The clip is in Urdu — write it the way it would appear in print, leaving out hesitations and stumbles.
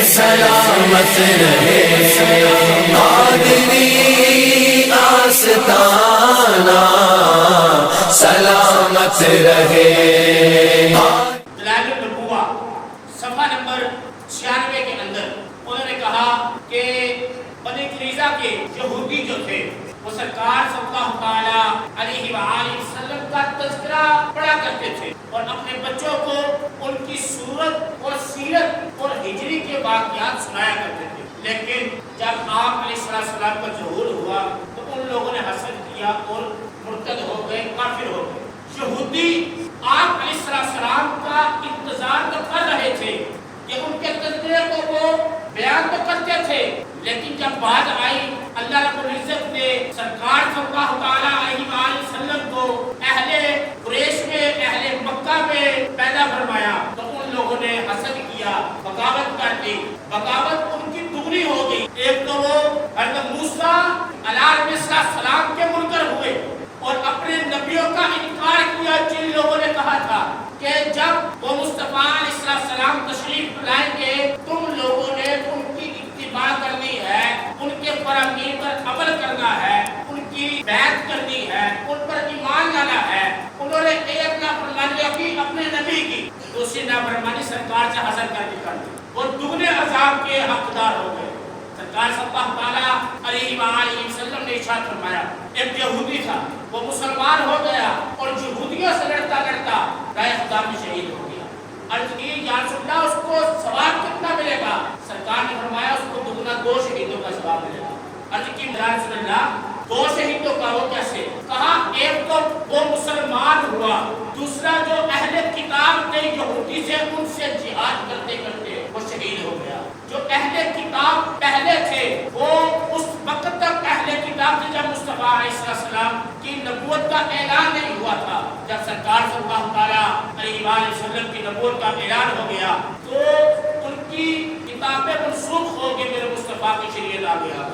سلامت رہے قادری آستانہ سلامت رہے۔ دلائل النبوہ صفحہ نمبر 96 کے اندر انہوں نے کہا کہ بنی قریظہ کے یہودی جو تھے وہ سرکار صلی اللہ علیہ وآلہ وسلم کا تذکرہ پڑھا کرتے تھے اور اپنے بچوں کو ان کی صورت اور سیرت اور ہجری کے واقعات سنایا کرتے تھے، لیکن جب آپ علیہ السلام کا ظہور ہوا تو ان لوگوں نے حسد کیا اور مرتد ہو گئے، کافر ہو گئے۔ یہودی آپ علیہ السلام کا انتظار تو کر رہے تھے کہ ان کے تذکرے کو وہ بیان تو کرتے تھے، لیکن جب بات آئی اللہ رب العزت نے سرکار صلی اللہ علیہ وآلہ وسلم کو اہل قریش میں، اہل مکہ میں پیدا فرمایا تو ان لوگوں نے حسد کیا، بغاوت کر دی۔ بغاوت ان کی دگنی ہو گئی۔ ایک تو وہ حضرت موسیٰ علیہ السلام کے منکر ہوئے اور اپنے نبیوں کا انکار کیا، جن لوگوں نے کہا تھا کہ جب وہ مصطفیٰ علیہ السلام تشریف لائیں گے تم لوگوں نے ان کی اتباع کرنی ہے، ان کے فرامین پر عمل کرنا ہے، ان کی بیعت کرنی ہے، ان پر ایمان لانا ہے۔ انہوں نے ایک نافرمانی کی اپنے نبی کی، دوسری نافرمانی سرکار سے حسد کر کے کر دی، وہ دگنے عذاب کے حقدار ہو گئے۔ سرکار صلی اللہ علیہ وآلہ وسلم نے ارشاد فرمایا، ایک یہودی تھا، وہ مسلمان ہو گیا اور یہودیوں سے لڑتا لڑتا راہ خدا میں شہید ہو گیا۔ عرض کی یا رسول اللہ اس کو ثواب کتنا ملے گا؟ سرکار نے فرمایا اس کو دگنا 2 شہیدوں کا ثواب ملے گا۔ عرض کی یا رسول اللہ 2 شہیدوں کا وہ کیسے؟ کہا ایک تو وہ مسلمان ہوا، دوسرا جو اہل کتاب تھے یہودی سے ان سے جہاد کرتے کرتے وہ شہید ہو گیا۔ جو اہل کتاب پہلے تھے وہ اس وقت تک اہل کتاب تھے جب مصطفیٰ علیہ السلام کی نبوت کا اعلان نہیں ہوا تھا۔ جب سرکار صلی اللہ علیہ وآلہ وسلم کی نبوت کا اعلان ہو گیا تو ان کی کتابیں منسوخ ہو کے میرے مصطفیٰ کی شریعت آ گیا۔